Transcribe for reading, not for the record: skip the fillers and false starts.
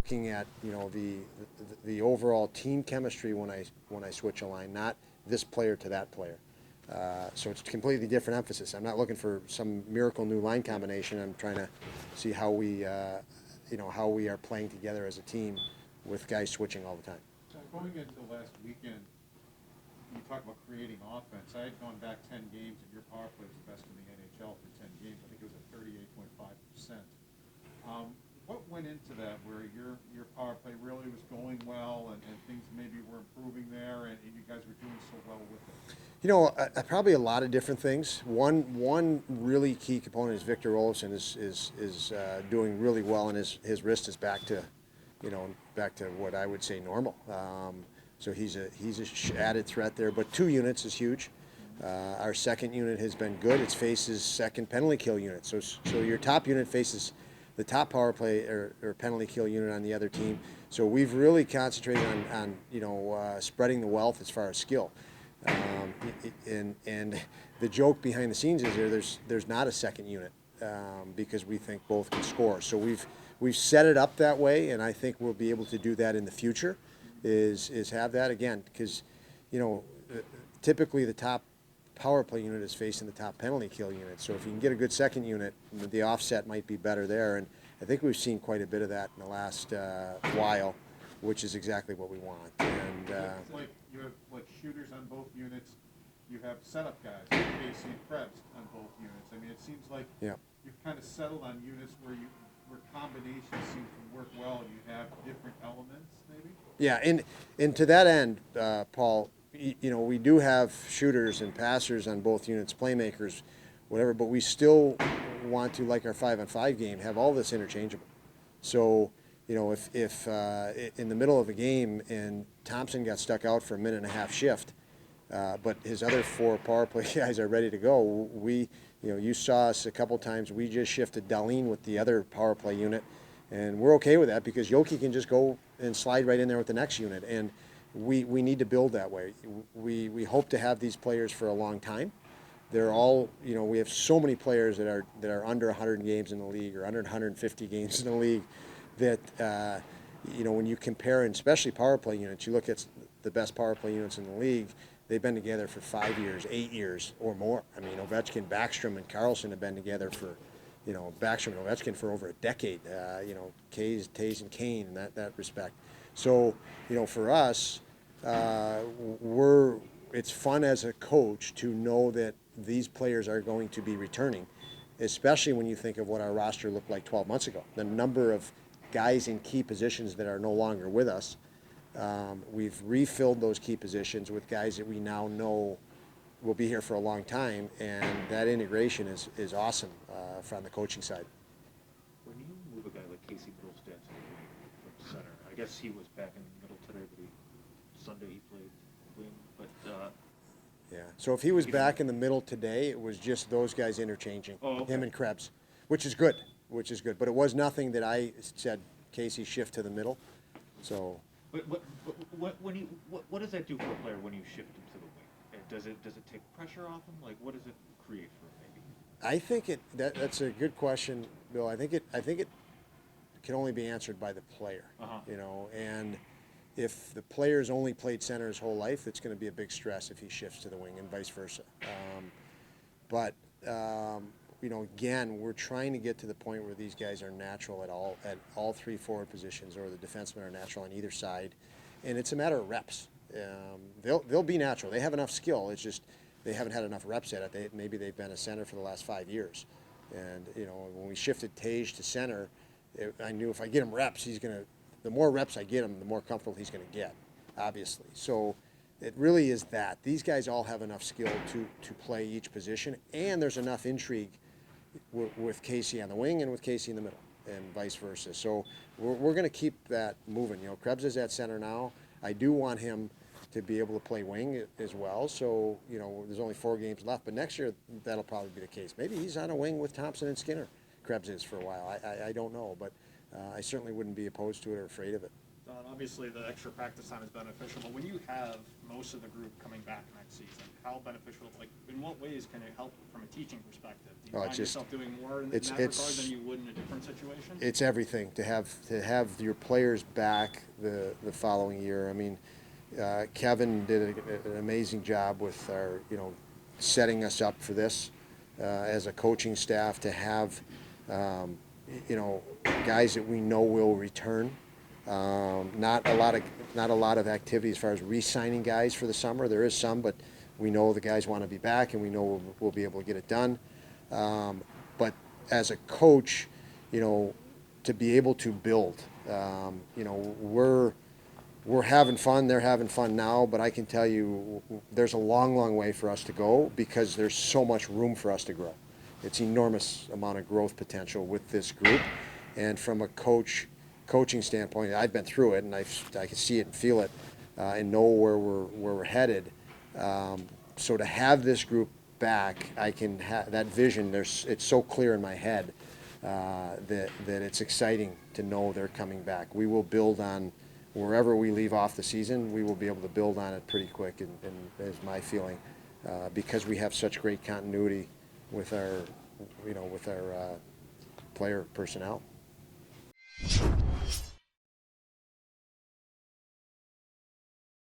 looking at the overall team chemistry when I switch a line, not this player to that player. So it's a completely different emphasis. I'm not looking for some miracle new line combination. I'm trying to see how we are playing together as a team with guys switching all the time. Going into last weekend, you talk about creating offense. I had gone back 10 games, and your power play was the best in the NHL for 10 games. I think it was at 38.5%. What went into that, where your power play really was going well, and things maybe were improving there, and you guys were doing so well with it? Probably a lot of different things. One really key component is Victor Olofsson is doing really well, and his wrist is back to what I would say normal. So he's a added threat there. But 2 units is huge. Our second unit has been good. It's faces second penalty kill unit. So your top unit faces the top power play or penalty kill unit on the other team. So we've really concentrated on spreading the wealth as far as skill. And the joke behind the scenes is there's not a second unit because we think both can score. So we've set it up that way, and I think we'll be able to do that in the future. Is have that again, because typically the top power play unit is facing the top penalty kill unit. So if you can get a good second unit, the offset might be better there. And I think we've seen quite a bit of that in the last while, which is exactly what we want. And like you have shooters on both units. You have setup guys, like Casey and Krebs on both units. I mean, it seems like you've kind of settled on units where combinations seem to work well, and you have different elements, maybe. Yeah, and to that end, Paul, we do have shooters and passers on both units, playmakers, whatever, but we still want to, like our 5-on-5 game, have all this interchangeable. So, if in the middle of a game and Thompson got stuck out for a minute and a half shift, but his other 4 power play guys are ready to go, you saw us a couple times, we just shifted Darlene with the other power play unit, and we're okay with that because Yoki can just go and slide right in there with the next unit, and we need to build that way. We hope to have these players for a long time. They're all, we have so many players that are under 100 games in the league or under 150 games in the league that, when you compare, and especially power play units, you look at the best power play units in the league, they've been together for 5 years, 8 years or more. I mean, Ovechkin, Backstrom, and Carlson have been together for, Backstrom and Ovechkin for over a decade, Tays and Kane in that respect. So, for us, it's fun as a coach to know that these players are going to be returning, especially when you think of what our roster looked like 12 months ago. The number of guys in key positions that are no longer with us. We've refilled those key positions with guys that we now know will be here for a long time, and that integration is awesome from the coaching side. When you move a guy like Casey Mittelstadt to the wing from center, I guess he was back in the middle today, but Sunday he played wing, but yeah. So if he was back in the middle today, it was just those guys interchanging, him and Krebs, which is good. But it was nothing that I said, Casey, shift to the middle. So. But what does that do for a player when you shift him to the wing? Does it take pressure off him? Like, what does it create for him, maybe? I think that's a good question, Bill. I think it can only be answered by the player. And if the player's only played center his whole life, it's going to be a big stress if he shifts to the wing and vice versa. Again, we're trying to get to the point where these guys are natural at all 3 forward positions, or the defensemen are natural on either side, and it's a matter of reps. They'll be natural. They have enough skill. It's just they haven't had enough reps at it. Maybe they've been a center for the last 5 years, and when we shifted Tage to center, I knew if I get him reps, the more reps I get him, the more comfortable he's going to get, obviously. So it really is that. These guys all have enough skill to play each position, and there's enough intrigue with Casey on the wing and with Casey in the middle, and vice versa. So we're going to keep that moving. Krebs is at center now. I do want him to be able to play wing as well. So, there's only 4 games left, but next year that'll probably be the case. Maybe he's on a wing with Thompson and Skinner. Krebs is for a while. I don't know, but I certainly wouldn't be opposed to it or afraid of it. Obviously, the extra practice time is beneficial, but when you have most of the group coming back next season, how beneficial, like, in what ways can it help from a teaching perspective? Do you Oh, find yourself doing more in that it's- regard than you would in a different situation? It's everything to have your players back the following year. I mean, Kevin did an amazing job with our, setting us up for this as a coaching staff to have, guys that we know will return. Not a lot of activity as far as re-signing guys for the summer. There is some, but we know the guys want to be back, and we know we'll be able to get it done. But as a coach, to be able to build, we're having fun. They're having fun now, but I can tell you, there's a long, long way for us to go because there's so much room for us to grow. It's enormous amount of growth potential with this group, and from a coaching standpoint, I've been through it, and I can see it and feel it, and know where we're headed. So to have this group back, I can have that vision. It's so clear in my head that it's exciting to know they're coming back. We will build on wherever we leave off the season. We will be able to build on it pretty quick, and is my feeling, because we have such great continuity with our, player personnel.